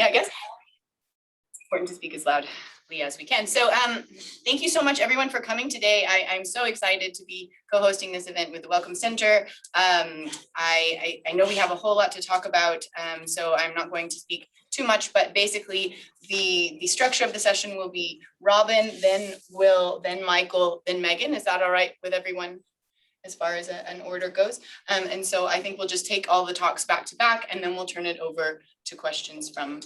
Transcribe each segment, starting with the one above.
me, I guess. It's important to speak as loudly as we can. So thank you so much, everyone, for coming today. I'm so excited to be co-hosting this event with the Welcome Center. I know we have a whole lot to talk about, so I'm not going to speak too much, but basically the structure of the session will be Robin, then Will, then Michael, then Megan. Is that all right with everyone as far as an order goes? And so I think we'll just take all the talks back to back, and then we'll turn it over to questions from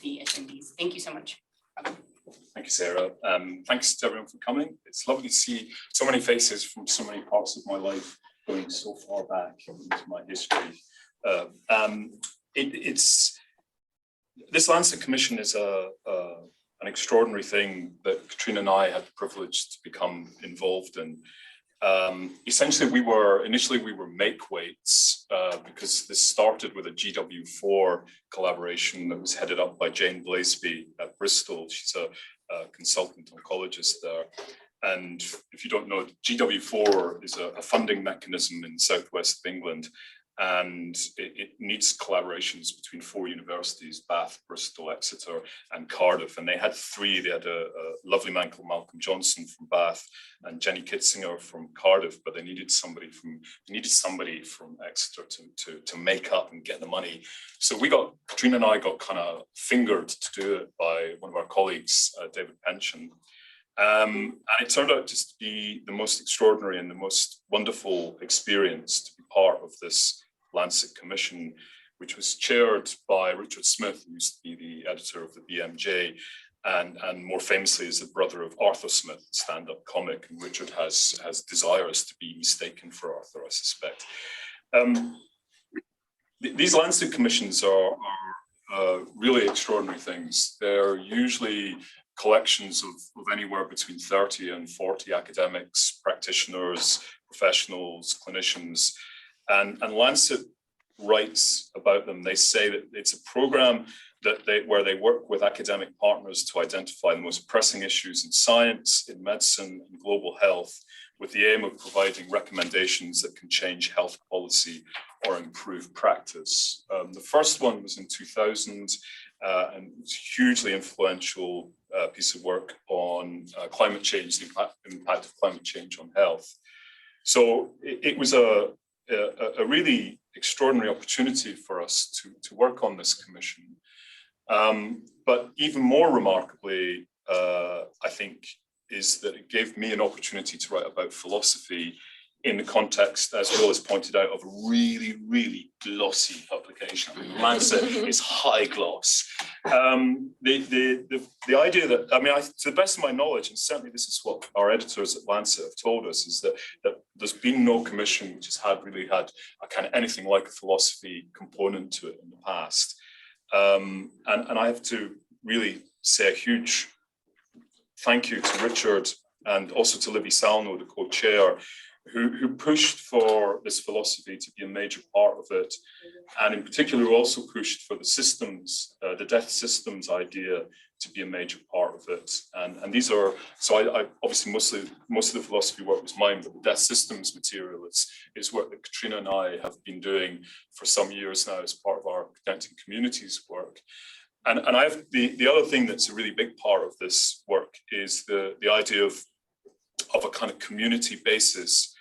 the attendees. Thank you so much, Robin. Thank you, Sarah. Thanks to everyone for coming. It's lovely to see so many faces from so many parts of my life going so far back into my history. This Lancet Commission is an extraordinary thing that Katrina and I had the privilege to become involved in. Essentially, initially we were make-weights because this started with a GW4 collaboration that was headed up by Jane Blaseby at Bristol. She's a consultant oncologist there. And if you don't know, GW4 is a funding mechanism in the southwest of England, and it needs collaborations between 4 universities: Bath, Bristol, Exeter, and Cardiff. And they had 3. They had a lovely man called Malcolm Johnson from Bath and Jenny Kitzinger from Cardiff, but they needed somebody from Exeter to make up and get the money. So Katrina and I got kind of fingered to do it by one of our colleagues, David Pension. And it turned out just to be the most extraordinary and the most wonderful experience to be part of this Lancet Commission, which was chaired by Richard Smith, who used to be the editor of the BMJ, and more famously is the brother of Arthur Smith, stand-up comic, and Richard has desires to be mistaken for Arthur, I suspect. These Lancet Commissions are really extraordinary things. They're usually collections of anywhere between 30 and 40 academics, practitioners, professionals, clinicians, and Lancet writes about them. They say that it's a program where they work with academic partners to identify the most pressing issues in science, in medicine, and global health, with the aim of providing recommendations that can change health policy or improve practice. The first one was in 2000, and it's a hugely influential piece of work on climate change, the impact of climate change on health. So it was a really extraordinary opportunity for us to work on this commission. But even more remarkably, I think, is that it gave me an opportunity to write about philosophy in the context, as Will has pointed out, of a really, really glossy publication. I mean, Lancet is high gloss. The idea that, I mean, to the best of my knowledge, and certainly this is what our editors at Lancet have told us, is that there's been no commission which has really had a kind of anything like a philosophy component to it in the past. And I have to really say a huge thank you to Richard and also to Libby Salno, the co-chair, who pushed for this philosophy to be a major part of it, and in particular also pushed for the systems, the death systems idea to be a major part of it. And these are, so I obviously most of the philosophy work was mine, but the death systems material is work that Katrina and I have been doing for some years now as part of our Connecting Communities work. And I have the other thing that's a really big part of this work is the idea of a kind of community basis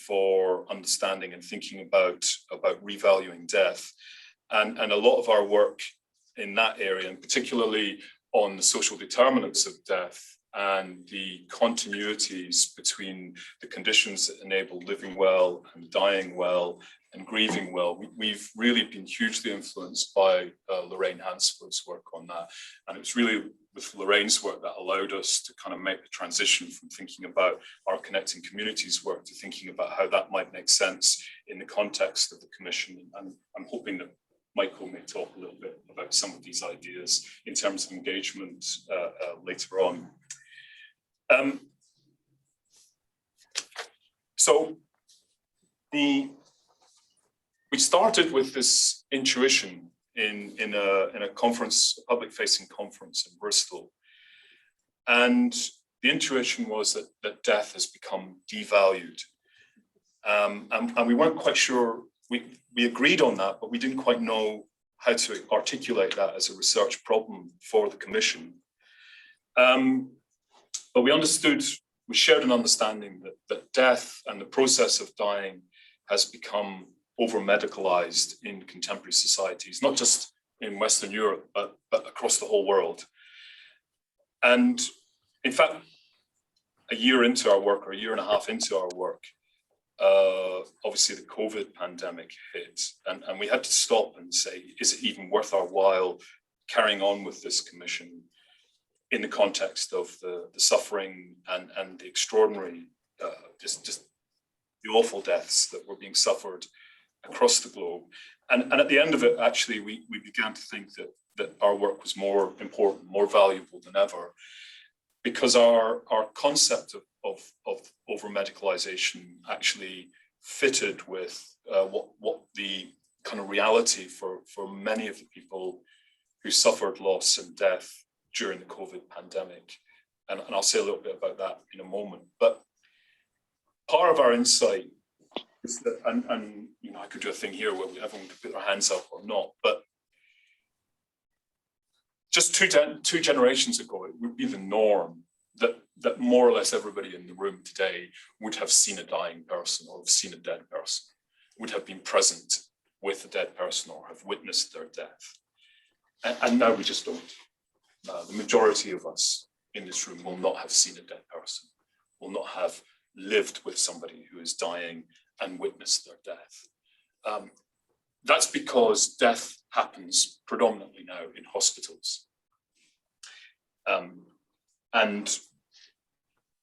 for understanding and thinking about revaluing death. And a lot of our work in that area, and particularly on the social determinants of death and the continuities between the conditions that enable living well and dying well and grieving well, we've really been hugely influenced by Lorraine Hansford's work on that. And it's really with Lorraine's work that allowed us to kind of make the transition from thinking about our Connecting Communities work to thinking about how that might make sense in the context of the Commission. And I'm hoping that Michael may talk a little bit about some of these ideas in terms of engagement later on. So we started with this intuition in a conference, a public-facing conference in Bristol, and the intuition was that death has become devalued, and we weren't quite sure. We agreed on that, but we didn't quite know how to articulate that as a research problem for the commission. But we shared an understanding that death and the process of dying has become over-medicalized in contemporary societies, not just in Western Europe, but across the whole world. And in fact, a year into our work, or a year and a half into our work, obviously the COVID pandemic hit, and we had to stop and say, is it even worth our while carrying on with this commission in the context of the suffering and the extraordinary, just the awful deaths that were being suffered across the globe. And at the end of it, actually, we began to think that our work was more important, more valuable than ever, because our concept of over-medicalization actually fitted with what the kind of reality for many of the people who suffered loss and death during the COVID pandemic. And I'll say a little bit about that in a moment. But part of our insight is that, and you know, I could do a thing here where everyone could put their hands up or not, but just two generations ago, it would be the norm that more or less everybody in the room today would have seen a dying person or have seen a dead person, would have been present with a dead person or have witnessed their death. And now we just don't. The majority of us in this room will not have seen a dead person, will not have lived with somebody who is dying and witnessed their death. That's because death happens predominantly now in hospitals. And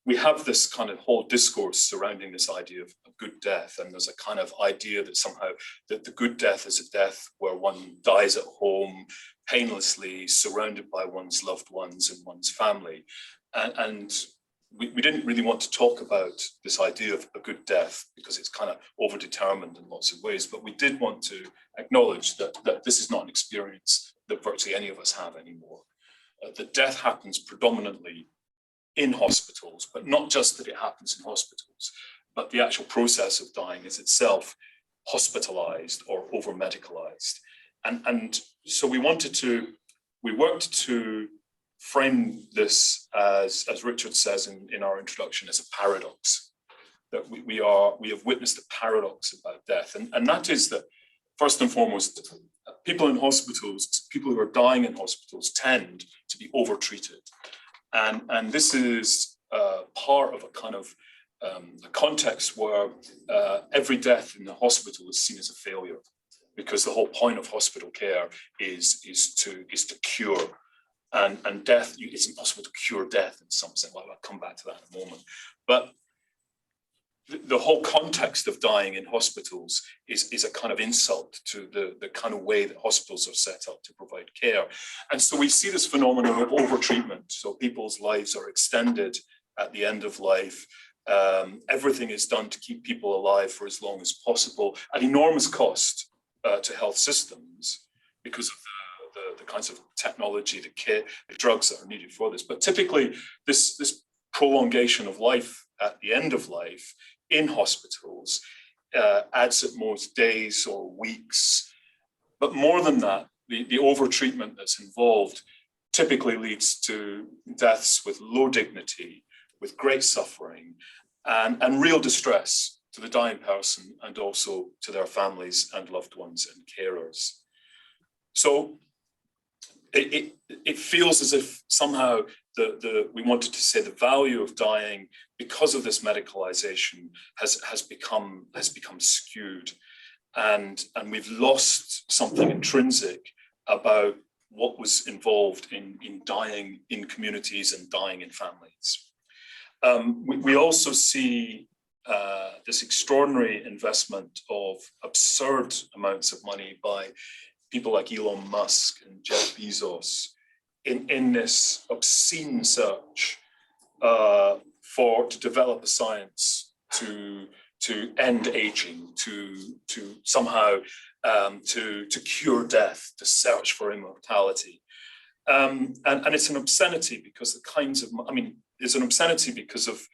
we have this kind of whole discourse surrounding this idea of a good death, and there's a kind of idea that somehow that the good death is a death where one dies at home, painlessly, surrounded by one's loved ones and one's family. And we didn't really want to talk about this idea of a good death because it's kind of overdetermined in lots of ways, but we did want to acknowledge that this is not an experience that virtually any of us have anymore. That death happens predominantly in hospitals, but not just that it happens in hospitals, but the actual process of dying is itself hospitalized or over-medicalized. And so we worked to frame this as Richard says in our introduction, as a paradox, that we have witnessed a paradox about death. And that is that, first and foremost, people in hospitals, people who are dying in hospitals tend to be over-treated. And this is part of a kind of a context where every death in the hospital is seen as a failure, because the whole point of hospital care is to cure. And death, it's impossible to cure death in some sense. Well, I'll come back to that in a moment. But the whole context of dying in hospitals is a kind of insult to the kind of way that hospitals are set up to provide care. And so we see this phenomenon of overtreatment. So people's lives are extended at the end of life. Everything is done to keep people alive for as long as possible, at enormous cost to health systems because of the kinds of technology, the care, the drugs that are needed for this. But typically this prolongation of life at the end of life in hospitals adds at most days or weeks. But more than that, the over-treatment that's involved typically leads to deaths with low dignity, with great suffering, and real distress to the dying person and also to their families and loved ones and carers. So it feels as if somehow we wanted to say the value of dying because of this medicalization has become skewed, and we've lost something intrinsic about what was involved in dying in communities and dying in families. We also see this extraordinary investment of absurd amounts of money by people like Elon Musk and Jeff Bezos in this obscene search to develop a science to end aging, to somehow to cure death, to search for immortality. And it's an obscenity because it's an obscenity because of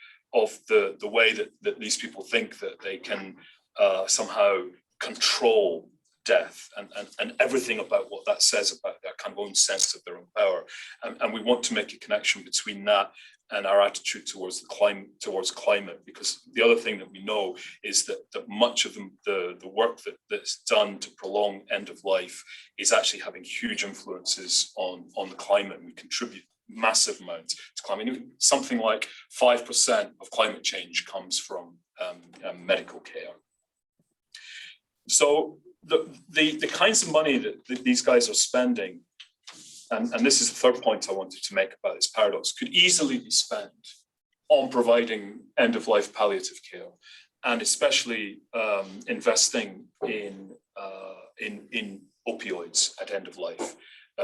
the way that these people think that they can somehow control death and everything about what that says about their kind of own sense of their own power. And we want to make a connection between that and our attitude towards the climate, because the other thing that we know is that much of the work that's done to prolong end of life is actually having huge influences on the climate, and we contribute massive amounts to climate. Something like 5% of climate change comes from medical care. So the kinds of money that these guys are spending, and this is the third point I wanted to make about this paradox, could easily be spent on providing end-of-life palliative care, and especially investing in opioids at end of life.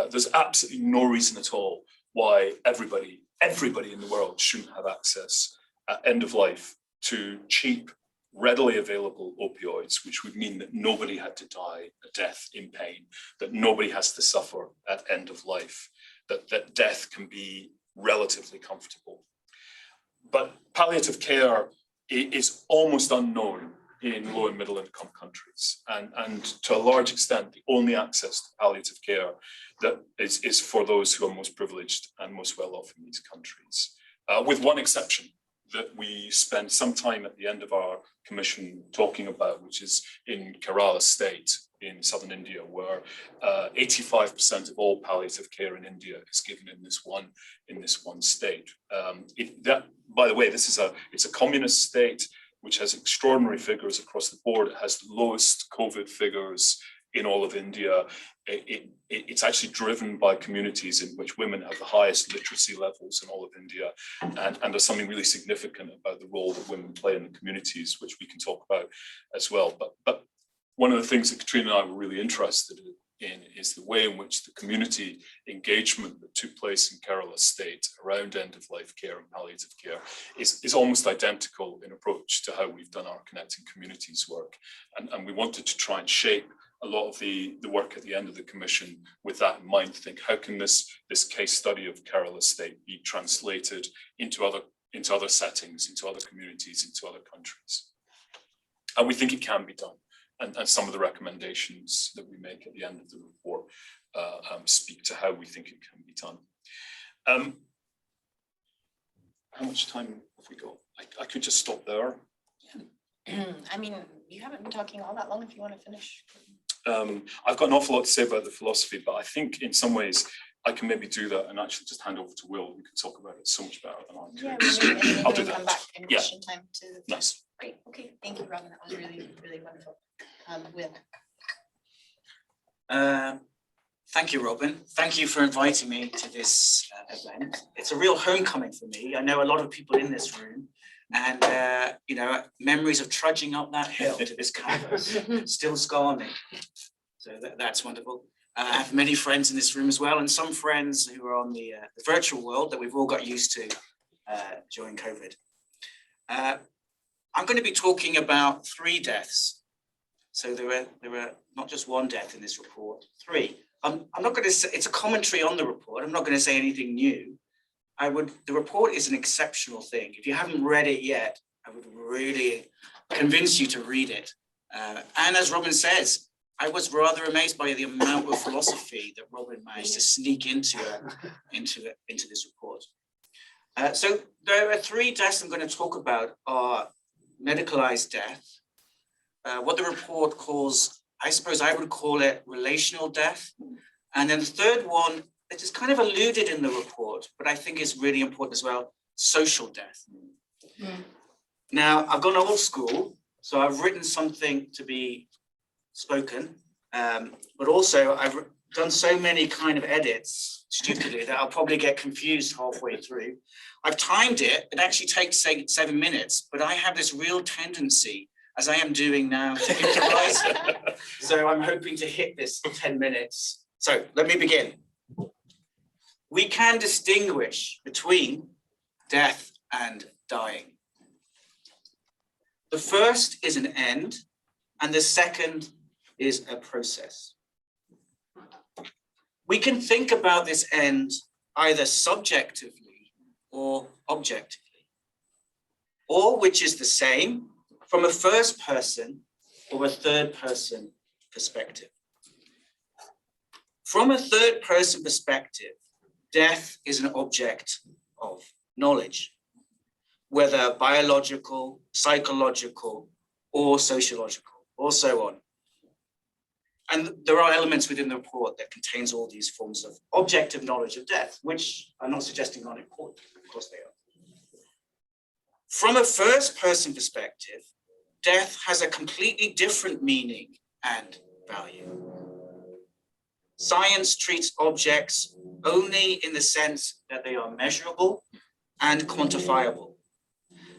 There's absolutely no reason at all why everybody in the world shouldn't have access at end of life to cheap, readily available opioids, which would mean that nobody had to die a death in pain, that nobody has to suffer at end of life, that death can be relatively comfortable. But palliative care is almost unknown in low and middle income countries. And to a large extent, the only access to palliative care that is for those who are most privileged and most well off in these countries, with one exception that we spend some time at the end of our commission talking about, which is in Kerala state in southern India, where 85% of all palliative care in India is given in this one state. By the way, it's a communist state which has extraordinary figures across the board. It has the lowest COVID figures in all of India. It's actually driven by communities in which women have the highest literacy levels in all of India. And there's something really significant about the role that women play in the communities, which we can talk about as well. But one of the things that Katrina and I were really interested in is the way in which the community engagement that took place in Kerala state around end-of-life care and palliative care is almost identical in approach to how we've done our Connecting Communities work. And we wanted to try and shape a lot of the work at the end of the commission with that in mind, to think how can this case study of Kerala state be translated into other settings, into other communities, into other countries. And we think it can be done. And some of the recommendations that we make at the end of the report speak to how we think it can be done. How much time have we got? I could just stop there. Yeah. I mean, you haven't been talking all that long if you want to finish. I've got an awful lot to say about the philosophy, but I think in some ways I can maybe do that and actually just hand over to Will, who can talk about it so much better than I can. Yeah, maybe I'll do that. Come back in question time to. Nice. Great. Okay. Thank you, Robin. That was really, really wonderful. Will. Thank you, Robin. Thank you for inviting me to this event. It's a real homecoming for me. I know a lot of people in this room, and memories of trudging up that hill to this campus still scar me. So that's wonderful. I have many friends in this room as well, and some friends who are on the virtual world that we've all got used to during COVID. I'm going to be talking about 3 deaths. So there were not just one death in this report, 3. I'm not going to say, it's a commentary on the report. I'm not going to say anything new. The report is an exceptional thing. If you haven't read it yet, I would really convince you to read it. And as Robin says, I was rather amazed by the amount of philosophy that Robin managed to sneak into this report. So there are 3 deaths I'm going to talk about are medicalized death, what the report calls, I suppose I would call it relational death. And then the third one, it is kind of alluded in the report, but I think is really important as well, social death. Mm. Now, I've gone old school, so I've written something to be spoken, but also I've done so many kind of edits, stupidly, that I'll probably get confused halfway through. I've timed it. It actually takes, say, 7 minutes, but I have this real tendency, as I am doing now, to improvise. So I'm hoping to hit this 10 minutes. So let me begin. We can distinguish between death and dying. The first is an end, and the second is a process. We can think about this end either subjectively or objectively, or, which is the same, from a first person or a third person perspective. From a third person perspective, death is an object of knowledge, whether biological, psychological, or sociological, or so on. And there are elements within the report that contains all these forms of objective knowledge of death, which I'm not suggesting aren't important, of course they are. From a first person perspective, death has a completely different meaning and value. Science treats objects only in the sense that they are measurable and quantifiable,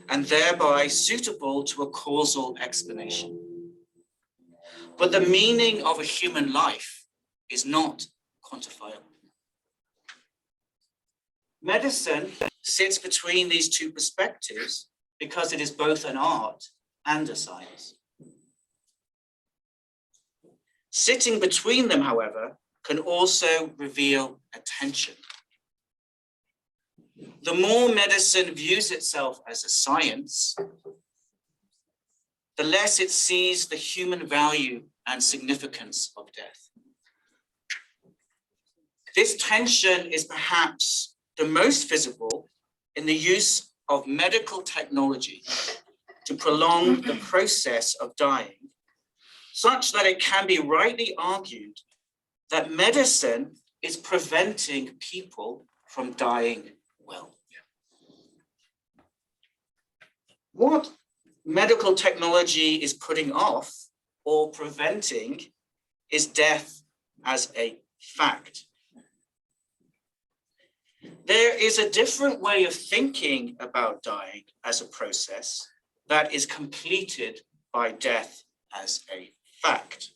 and thereby suitable to a causal explanation. But the meaning of a human life is not quantifiable. Medicine sits between these two perspectives because it is both an art and a science. Sitting between them, however, can also reveal a tension. The more medicine views itself as a science, the less it sees the human value and significance of death. This tension is perhaps the most visible in the use of medical technology to prolong the process of dying, such that it can be rightly argued that medicine is preventing people from dying well. What medical technology is putting off or preventing is death as a fact. There is a different way of thinking about dying as a process that is completed by death as a fact.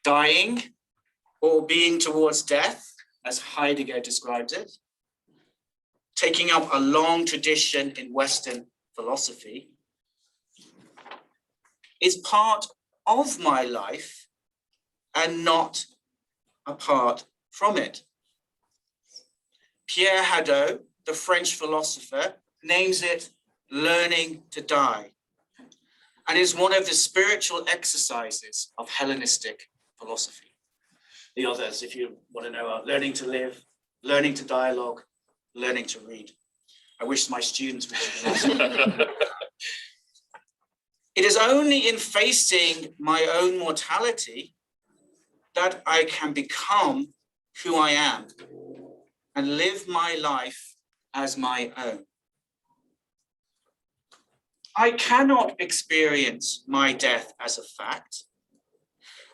Dying, or being towards death, as Heidegger describes it, taking up a long tradition in Western philosophy, is part of my life and not apart from it. Pierre Hadot, the French philosopher, names it learning to die, and is one of the spiritual exercises of Hellenistic philosophy. The others, if you want to know, are learning to live, learning to dialogue, learning to read. I wish my students would do that. It is only in facing my own mortality that I can become who I am and live my life as my own. I cannot experience my death as a fact.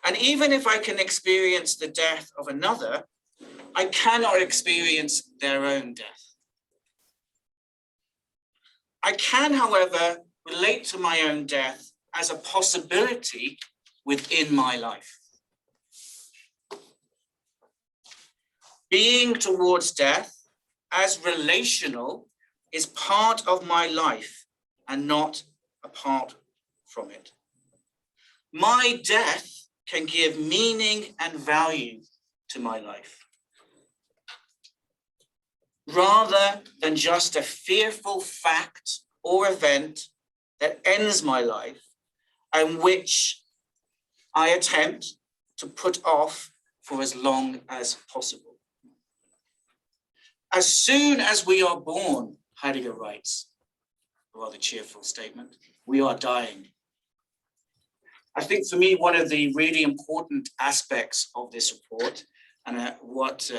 And even if I can experience the death of another, I cannot experience their own death. I can, however, relate to my own death as a possibility within my life. Being towards death as relational is part of my life and not apart from it. My death can give meaning and value to my life, rather than just a fearful fact or event that ends my life and which I attempt to put off for as long as possible. As soon as we are born, Heidegger writes, a rather cheerful statement, we are dying. I think for me, one of the really important aspects of this report and what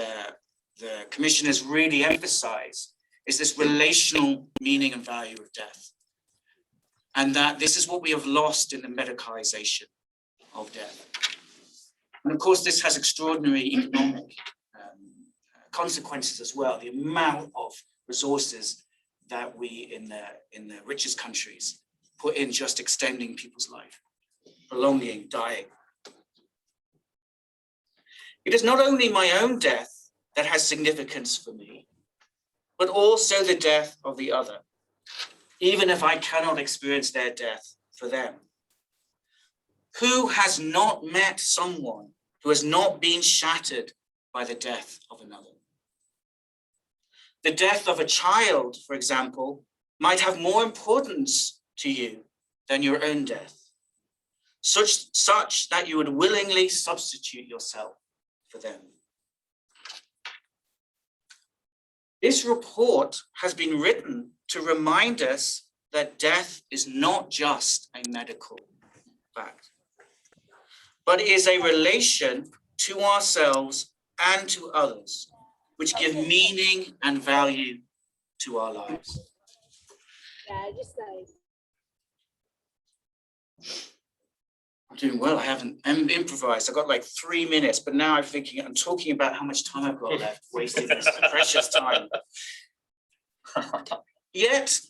the Commission has really emphasized is this relational meaning and value of death. And that this is what we have lost in the medicalization of death. And of course, this has extraordinary economic consequences as well. The amount of resources that we in the richest countries put in just extending people's life, prolonging, dying. It is not only my own death that has significance for me, but also the death of the other, even if I cannot experience their death for them. Who has not met someone who has not been shattered by the death of another? The death of a child, for example, might have more importance to you than your own death. such that you would willingly substitute yourself for them. This report has been written to remind us that death is not just a medical fact, but is a relation to ourselves and to others, which give meaning and value to our lives. I'm doing well. I haven't improvised. I've got like 3 minutes, but now I'm talking about how much time I've got left, wasting this precious time. Yet,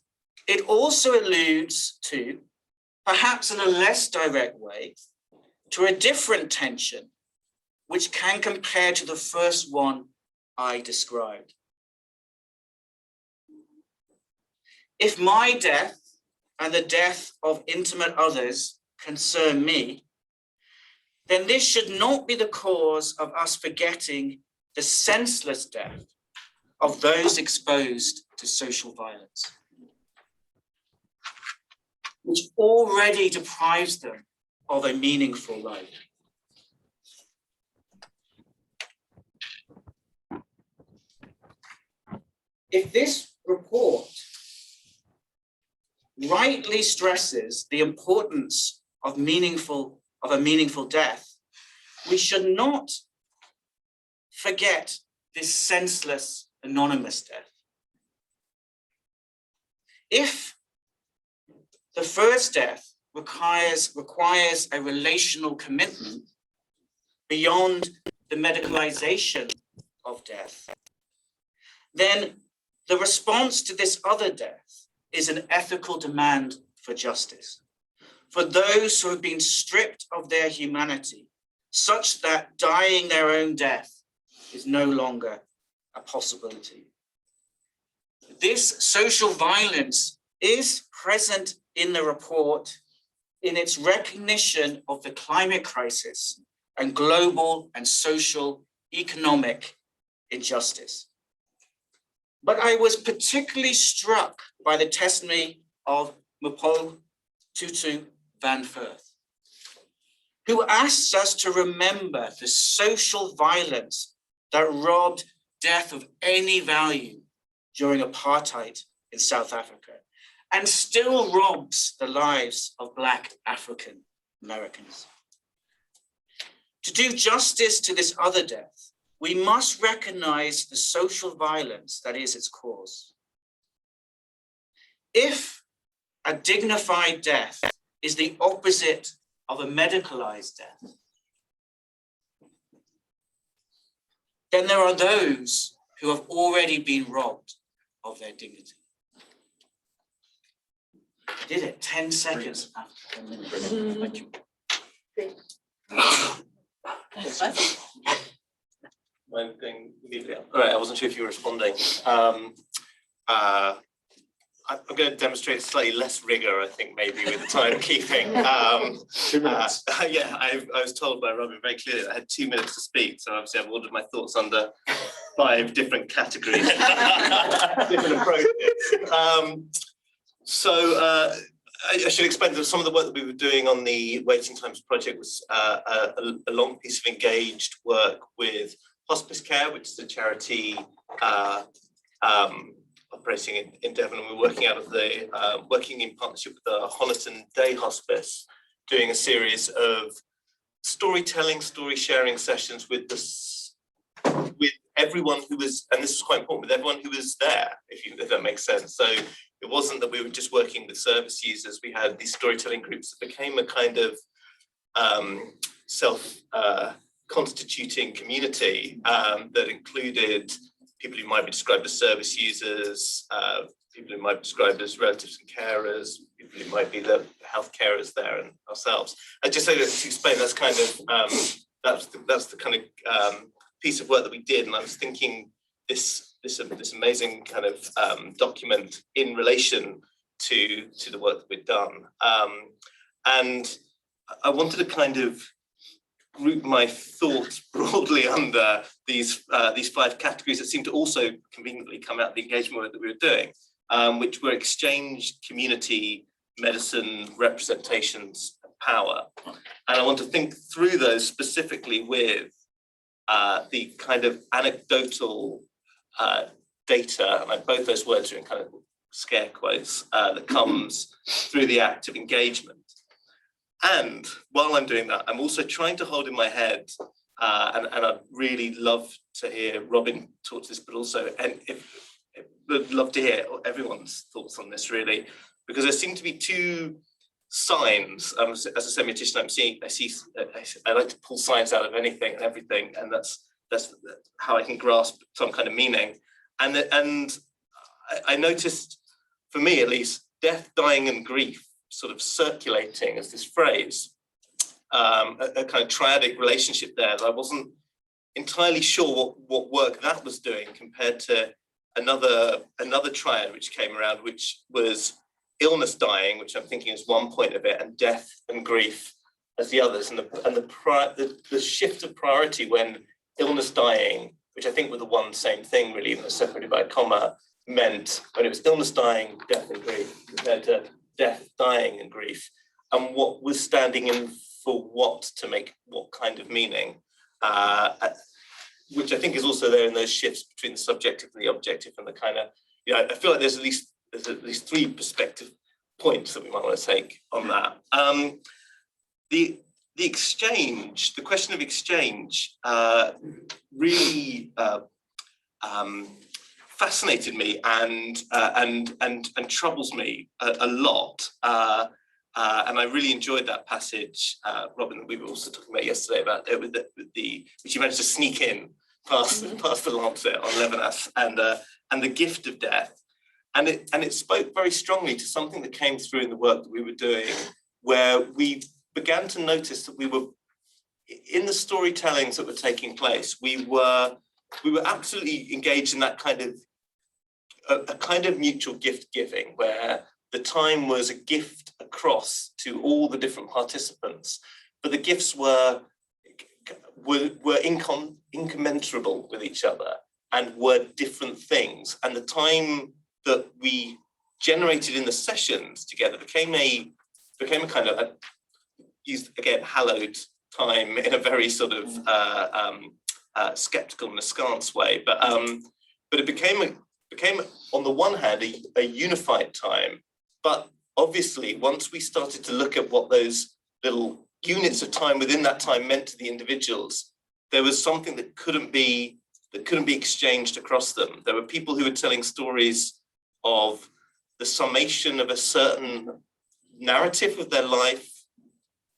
it also alludes to, perhaps in a less direct way, to a different tension, which can compare to the first one I described. If my death and the death of intimate others concern me, then this should not be the cause of us forgetting the senseless death of those exposed to social violence, which already deprives them of a meaningful life. If this report rightly stresses the importance of a meaningful death, we should not forget this senseless, anonymous death. If the first death requires a relational commitment beyond the medicalization of death, then the response to this other death is an ethical demand for justice, for those who have been stripped of their humanity, such that dying their own death is no longer a possibility. This social violence is present in the report in its recognition of the climate crisis and global and social economic injustice. But I was particularly struck by the testimony of Mpo Tutu van Firth, who asks us to remember the social violence that robbed death of any value during apartheid in South Africa and still robs the lives of Black African Americans. To do justice to this other death, we must recognize the social violence that is its cause. If a dignified death is the opposite of a medicalized death, then there are those who have already been robbed of their dignity. I did it 10 seconds after 10 minutes. Thank you. I'm going immediately. All right, I wasn't sure if you were responding. I'm going to demonstrate slightly less rigor, I think, maybe with the timekeeping. 2 minutes. Yeah, I was told by Robin very clearly that I had 2 minutes to speak, so obviously I've ordered my thoughts under 5 different categories, different approaches. I should explain that some of the work that we were doing on the Waiting Times project was a long piece of engaged work with Hospice Care, which is a charity operating in Devon, and we're working out of the working in partnership with the Honiton Day Hospice, doing a series of storytelling, story sharing sessions with everyone who was, and this is quite important, with everyone who was there, if that makes sense. So it wasn't that we were just working with service users. We had these storytelling groups that became a kind of constituting community that included people who might be described as service users, people who might be described as relatives and carers, people who might be the health carers there, and ourselves. I just say that to explain that's kind of that's the kind of piece of work that we did, and I was thinking this amazing kind of document in relation to the work that we've done, and I wanted to kind of group my thoughts broadly under these 5 categories that seem to also conveniently come out of the engagement work that we were doing, which were exchange, community, medicine, representations, and power. And I want to think through those specifically with the kind of anecdotal data, and both those words are in kind of scare quotes, that comes through the act of engagement. And while I'm doing that, I'm also trying to hold in my head, and I'd really love to hear Robin talk to this, but also, and would love to hear everyone's thoughts on this really, because there seem to be two signs. As a semiotician, I like to pull signs out of anything and everything, and that's how I can grasp some kind of meaning. And I noticed, for me at least, death, dying, and grief sort of circulating as this phrase, a kind of triadic relationship there that I wasn't entirely sure what work that was doing compared to another triad which came around, which was illness, dying, which I'm thinking is one point of it, and death and grief as the others, and the shift of priority when illness, dying, which I think were the one same thing really, even though separated by a comma, meant when it was illness, dying, death and grief, compared to death, dying and grief, and what was standing in for what to make what kind of meaning, which I think is also there in those shifts between the subjective and the objective, and the kind of, I feel like there's at least three perspective points that we might want to take on that. The exchange, the question of exchange, really fascinated me and troubles me a lot. And I really enjoyed that passage, Robin, that we were also talking about yesterday, about it with which you managed to sneak in past the Lancet on Levinas, and the gift of death. And it spoke very strongly to something that came through in the work that we were doing, where we began to notice that we were, in the storytellings that were taking place, we were absolutely engaged in that kind of a kind of mutual gift giving, where the time was a gift across to all the different participants, but the gifts were incommensurable with each other and were different things. And the time that we generated in the sessions together became a kind of used again hallowed time in a very sort of skeptical and askance way, but it became on the one hand a unified time. But obviously, once we started to look at what those little units of time within that time meant to the individuals, there was something that couldn't be exchanged across them. There were people who were telling stories of the summation of a certain narrative of their life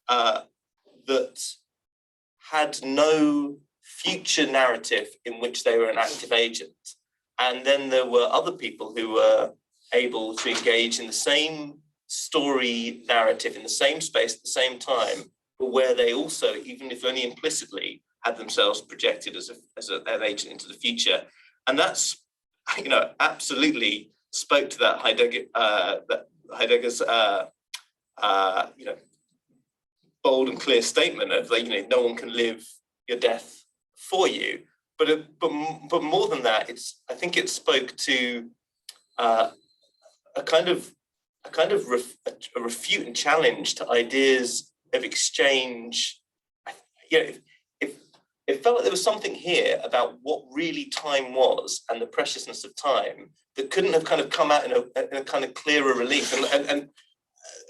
that had no future narrative in which they were an active agent. And then there were other people who were able to engage in the same story narrative in the same space at the same time, but where they also, even if only implicitly, had themselves projected as an agent into the future. And that's, absolutely spoke to that Heidegger's bold and clear statement of no one can live your death for you. But more than that, I think it spoke to a refute and challenge to ideas of exchange. It felt like there was something here about what really time was and the preciousness of time that couldn't have kind of come out in a kind of clearer relief, and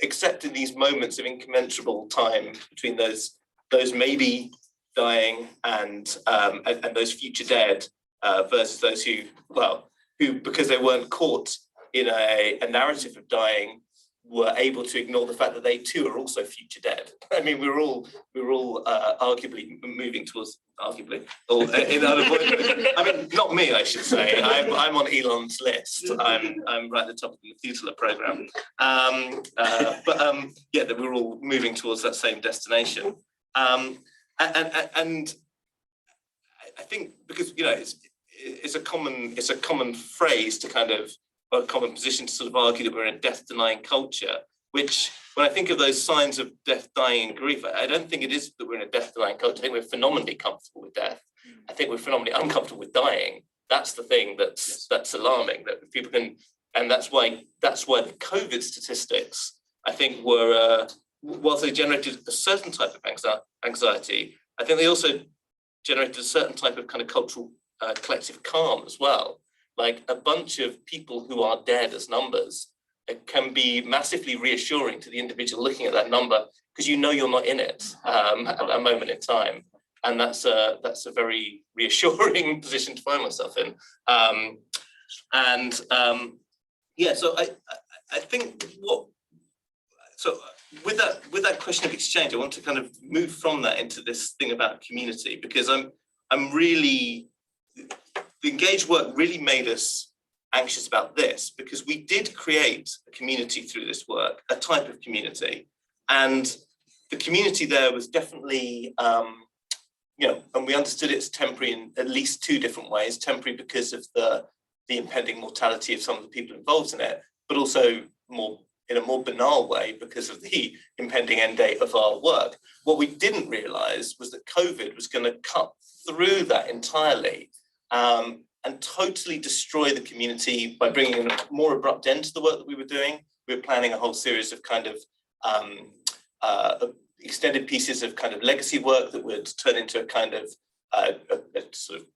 except in these moments of incommensurable time between those maybe dying and those future dead versus those who because they weren't caught in a narrative of dying, were able to ignore the fact that they too are also future dead. I mean, we're all arguably moving towards or in other words, I mean, not me, I should say. I'm on Elon's list. I'm right at the top of the Methuselah program. That we're all moving towards that same destination. And I think because it's a common phrase to kind of, or a common position to sort of argue that we're in a death-denying culture, which, when I think of those signs of death, dying, and grief, I don't think it is that we're in a death-denying culture. I think we're phenomenally comfortable with death. I think we're phenomenally uncomfortable with dying. That's the thing that's alarming, that people can, and that's why the COVID statistics, I think, were whilst they generated a certain type of anxiety, I think they also generated a certain type of kind of cultural collective calm as well. Like a bunch of people who are dead as numbers, it can be massively reassuring to the individual looking at that number, because you know you're not in it at that moment in time. And that's a very reassuring position to find myself in. Yeah, so I think with that question of exchange, I want to kind of move from that into this thing about community, because I'm really, the engaged work really made us anxious about this, because we did create a community through this work, a type of community, and the community there was definitely, and we understood it's temporary in at least two different ways. Temporary because of the impending mortality of some of the people involved in it, but also in a more banal way because of the impending end date of our work. What we didn't realise was that COVID was going to cut through that entirely and totally destroy the community by bringing a more abrupt end to the work that we were doing. We were planning a whole series of kind of extended pieces of kind of legacy work that would turn into a kind of a sort of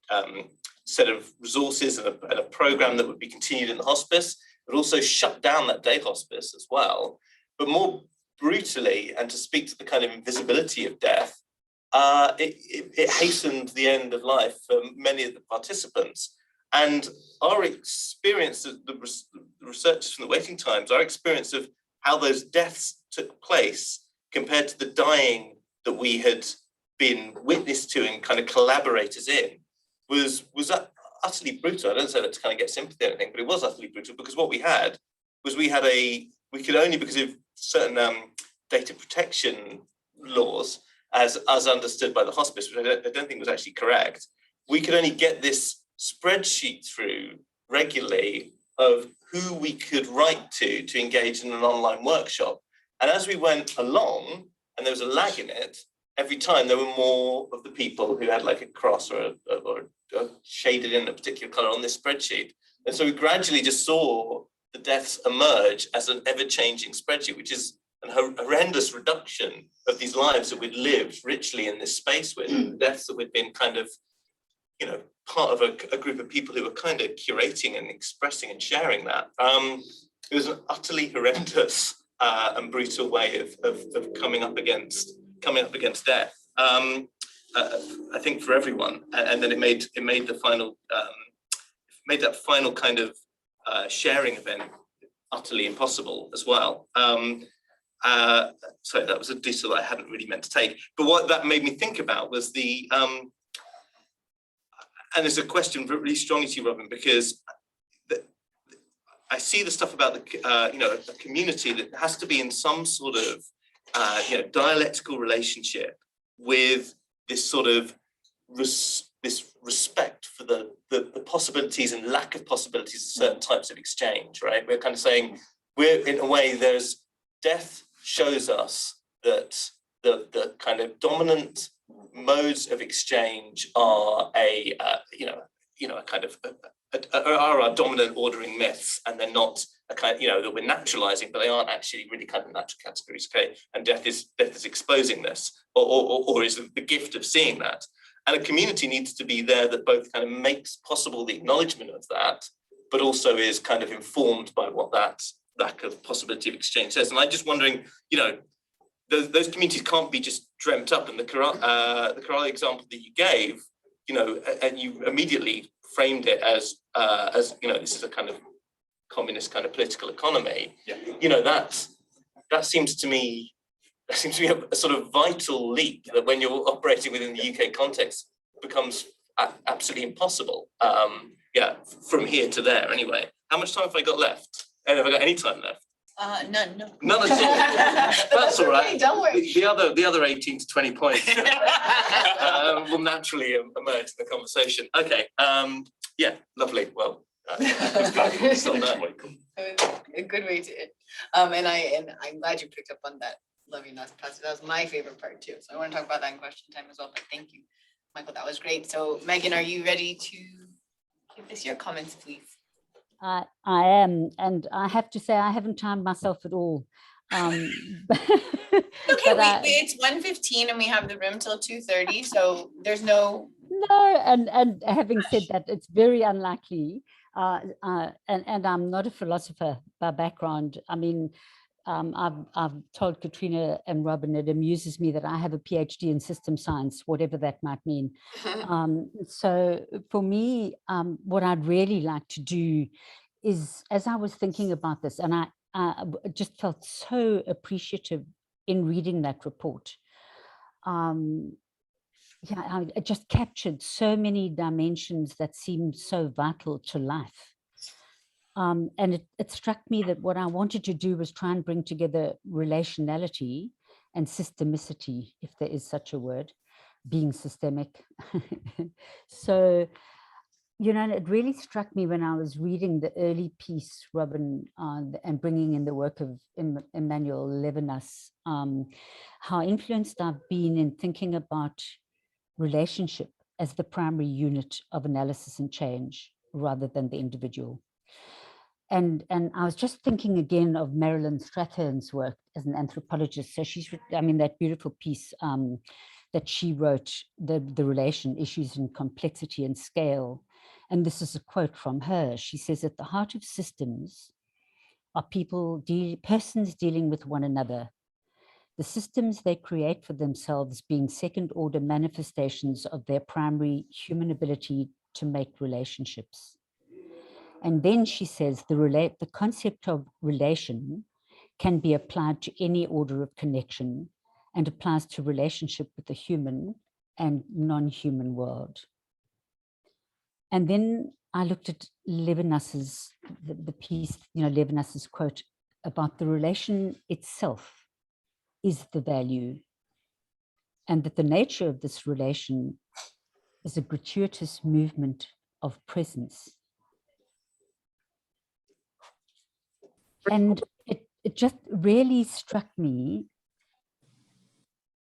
set of resources and a program that would be continued in the hospice, but also shut down that day hospice as well. But more brutally, and to speak to the kind of invisibility of death, it hastened the end of life for many of the participants. And our experience, the researchers from the waiting times, our experience of how those deaths took place compared to the dying that we had been witness to and kind of collaborators in, was utterly brutal. I don't say that to kind of get sympathy or anything, but it was utterly brutal, because what we had was we could only, because of certain data protection laws, as understood by the hospice, which I don't think was actually correct, we could only get this spreadsheet through regularly of who we could write to engage in an online workshop. And as we went along, and there was a lag in it, every time there were more of the people who had like a cross or shaded in a particular colour on this spreadsheet. And so we gradually just saw the deaths emerge as an ever-changing spreadsheet, which is a horrendous reduction of these lives that we'd lived richly in this space with, the deaths that we'd been kind of, part of a group of people who were kind of curating and expressing and sharing that. It was an utterly horrendous and brutal way of coming up against death. I think for everyone, and then it made the final made that final kind of sharing event utterly impossible as well. So that was a detour that I hadn't really meant to take. But what that made me think about was the and there's a question really strongly to you, Robin, because I see the stuff about the a community that has to be in some sort of dialectical relationship with this sort of this respect for the possibilities and lack of possibilities of certain types of exchange, right? We're kind of saying, in a way, death shows us that the kind of dominant modes of exchange are are our dominant ordering myths, and they're not a kind that we're naturalizing, but they aren't actually really kind of natural categories. Okay, and death is exposing this, or is the gift of seeing that. And a community needs to be there that both kind of makes possible the acknowledgement of that, but also is kind of informed by what that lack of possibility of exchange says. And I'm just wondering, those communities can't be just dreamt up. And the Kerala example that you gave, and you immediately framed it as this is a kind of communist kind of political economy. Yeah. That seems to me a sort of vital leap that when you're operating within the UK context becomes absolutely impossible. From here to there anyway. How much time have I got left? Have I got any time left? None, no. None at all. That's all right. Okay, don't worry. The other 18 to 20 points will naturally emerge in the conversation. Okay. Lovely. Well, It was a good way to end. And I'm glad you picked up on that loving us passage. That was my favorite part too. So I want to talk about that in question time as well. But thank you, Michael. That was great. So Megan, are you ready to give us your comments, please? I am, and I have to say I haven't timed myself at all. Okay, But it's 1:15 and we have the room till 2:30, so there's no. no, and having said that, it's very unlikely. And I'm not a philosopher by background. I mean, I've told Katrina and Robin, it amuses me that I have a PhD in system science, whatever that might mean. So for me, what I'd really like to do is, as I was thinking about this, and I just felt so appreciative in reading that report. Yeah, it just captured so many dimensions that seemed so vital to life. And it struck me that what I wanted to do was try and bring together relationality and systemicity, if there is such a word, being systemic. So, you know, it really struck me when I was reading the early piece, Robin, and bringing in the work of Emmanuel Levinas, how influenced I've been in thinking about relationship as the primary unit of analysis and change rather than the individual. And I was just thinking again of Marilyn Strathern's work as an anthropologist. So she's, I mean, that beautiful piece that she wrote, the relation, issues in complexity and scale. And this is a quote from her. She says, at the heart of systems are persons dealing with one another. The systems they create for themselves being second order manifestations of their primary human ability to make relationships. And then she says the concept of relation can be applied to any order of connection and applies to relationship with the human and non-human world. And then I looked at Levinas's, the piece, you know, Levinas's quote about the relation itself is the value, and that the nature of this relation is a gratuitous movement of presence. And it just really struck me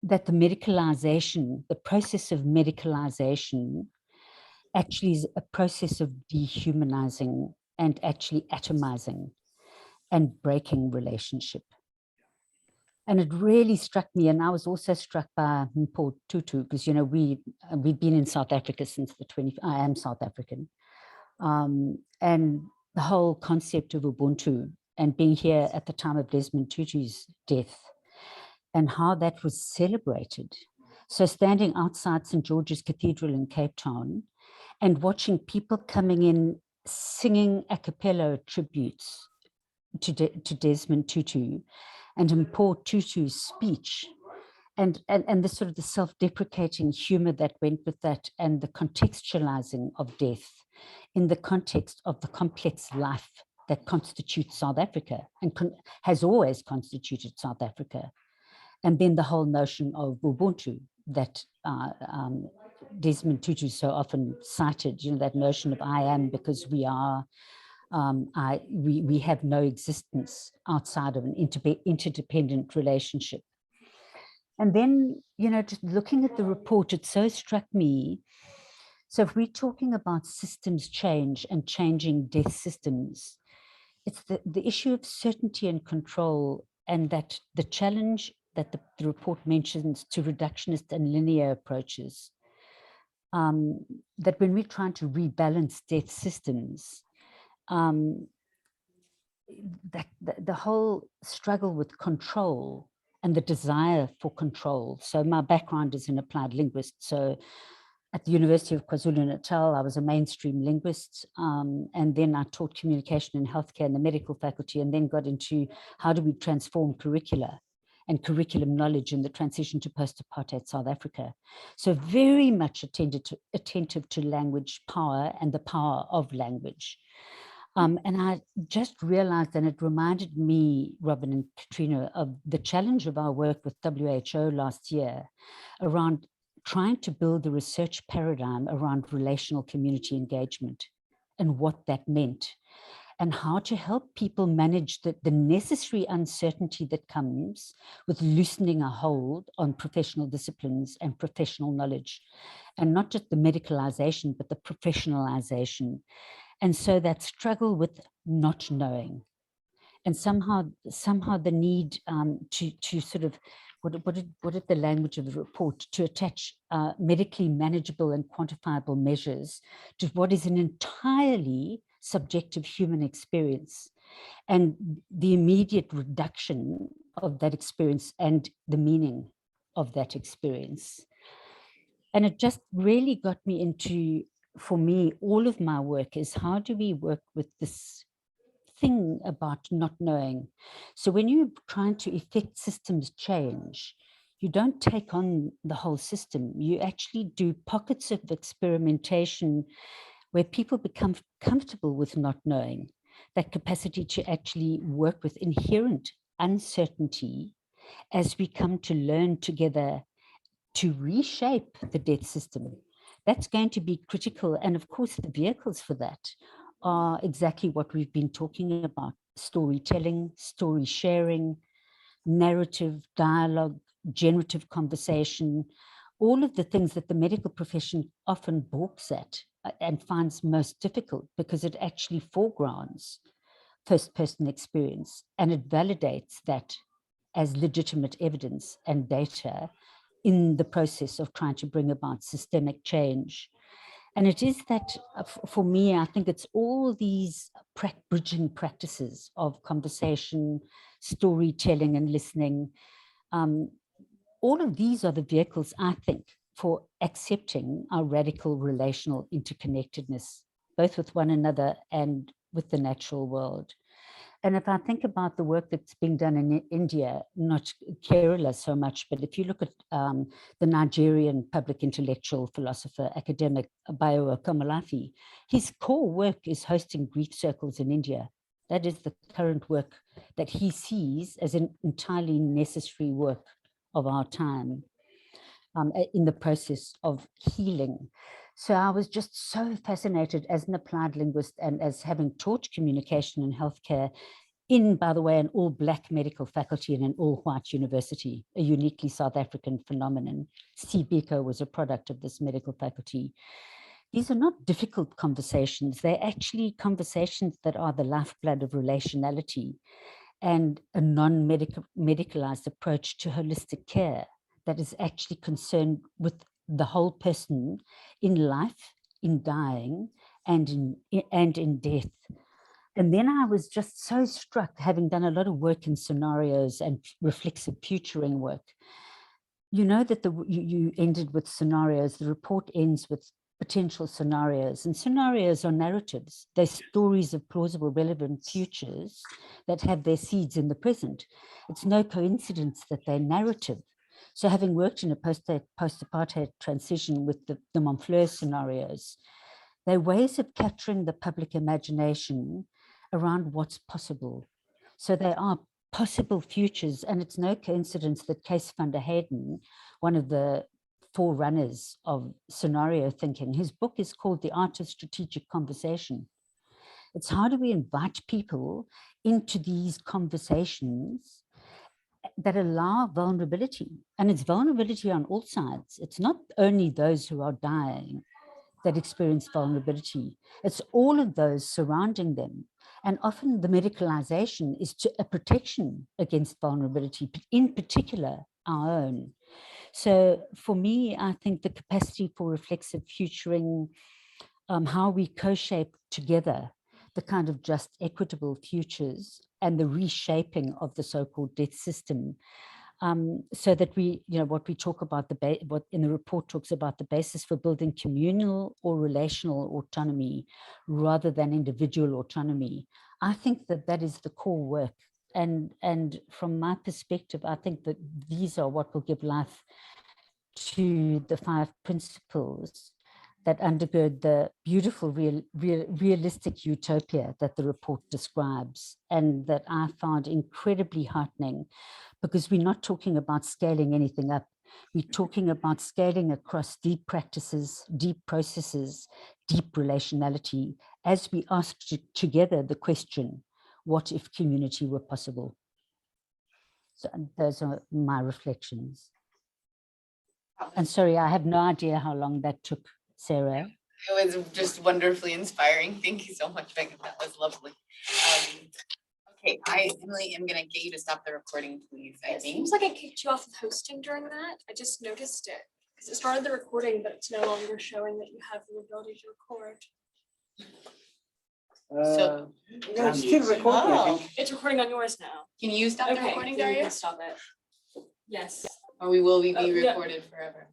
that the medicalization, the process of medicalization actually is a process of dehumanizing and actually atomizing and breaking relationship. And it really struck me, and I was also struck by Mpho Tutu, because, you know, we've been in South Africa since I am South African. And the whole concept of Ubuntu, and being here at the time of Desmond Tutu's death, and how that was celebrated. So standing outside St. George's Cathedral in Cape Town and watching people coming in singing a cappella tributes to Desmond Tutu and Mpho Tutu's speech, and the sort of the self-deprecating humor that went with that, and the contextualizing of death in the context of the complex life that constitutes South Africa and has always constituted South Africa. And then the whole notion of Ubuntu that Desmond Tutu so often cited, you know, that notion of I am because we are, we have no existence outside of an interdependent relationship. And then, you know, just looking at the report, it so struck me. So if we're talking about systems change and changing death systems, it's the issue of certainty and control, and that the challenge that the report mentions to reductionist and linear approaches, that when we're trying to rebalance death systems, that the whole struggle with control and the desire for control. So my background is an applied linguist. So at the University of KwaZulu-Natal, I was a mainstream linguist, and then I taught communication and healthcare in the medical faculty, and then got into how do we transform curricula and curriculum knowledge in the transition to post-apartheid South Africa. So very much attentive to language power and the power of language. And I just realized, and it reminded me, Robin and Katrina, of the challenge of our work with WHO last year around trying to build a research paradigm around relational community engagement and what that meant, and how to help people manage the necessary uncertainty that comes with loosening a hold on professional disciplines and professional knowledge, and not just the medicalization, but the professionalization. And so that struggle with not knowing and somehow the need to sort of, what did the language of the report, to attach medically manageable and quantifiable measures to what is an entirely subjective human experience, and the immediate reduction of that experience and the meaning of that experience. And it just really got me into, for me, all of my work is, how do we work with this thing about not knowing? So when you're trying to effect systems change, you don't take on the whole system. You actually do pockets of experimentation where people become comfortable with not knowing, that capacity to actually work with inherent uncertainty as we come to learn together to reshape the debt system. That's going to be critical. And of course, the vehicles for that are exactly what we've been talking about: storytelling, story sharing, narrative, dialogue, generative conversation, all of the things that the medical profession often balks at and finds most difficult, because it actually foregrounds first-person experience and it validates that as legitimate evidence and data in the process of trying to bring about systemic change. And it is that, for me, I think it's all these bridging practices of conversation, storytelling and listening. All of these are the vehicles, I think, for accepting our radical relational interconnectedness, both with one another and with the natural world. And if I think about the work that's being done in India, not Kerala so much, but if you look at the Nigerian public intellectual philosopher, academic Bayo Kamalafi, his core work is hosting grief circles in India. That is the current work that he sees as an entirely necessary work of our time in the process of healing. So I was just so fascinated as an applied linguist and as having taught communication in healthcare in, by the way, an all-Black medical faculty in an all-white university, a uniquely South African phenomenon. CBICO was a product of this medical faculty. These are not difficult conversations. They're actually conversations that are the lifeblood of relationality and a non-medicalized approach to holistic care that is actually concerned with the whole person in life, in dying, and in death. And then I was just so struck, having done a lot of work in scenarios and reflexive futuring work. You know that you ended with scenarios. The report ends with potential scenarios, and scenarios are narratives. They're stories of plausible, relevant futures that have their seeds in the present. It's no coincidence that they're narrative. So having worked in a post-apartheid transition with the Monfleur scenarios, they're ways of capturing the public imagination around what's possible. So they are possible futures, and it's no coincidence that Kees van der Heijden, one of the forerunners of scenario thinking, his book is called The Art of Strategic Conversation. It's how do we invite people into these conversations that allow vulnerability, and it's vulnerability on all sides. It's not only those who are dying that experience vulnerability, it's all of those surrounding them. And often the medicalization is a protection against vulnerability, but in particular our own. So for me, I think the capacity for reflexive futuring, how we co-shape together the kind of just equitable futures and the reshaping of the so-called debt system, so that we, what we talk about, what in the report talks about the basis for building communal or relational autonomy rather than individual autonomy. I think that that is the core work. And from my perspective, I think that these are what will give life to the 5 principles that undergird the beautiful, realistic utopia that the report describes, and that I found incredibly heartening, because we're not talking about scaling anything up. We're talking about scaling across deep practices, deep processes, deep relationality, as we ask together the question, what if community were possible? So those are my reflections. And sorry, I have no idea how long that took, Sarah. It was just wonderfully inspiring. Thank you so much, Megan. That was lovely. Okay, Emily, am gonna get you to stop the recording, please, I It think. seems like I kicked you off of hosting during that. I just noticed it. Because it started the recording, but it's no longer showing that you have the ability to record. So- No, it's still recording, I think. It's recording on yours now. Can you stop the Okay, recording, then you Daria? can stop it. Yes. Or we will be Yeah. recorded forever?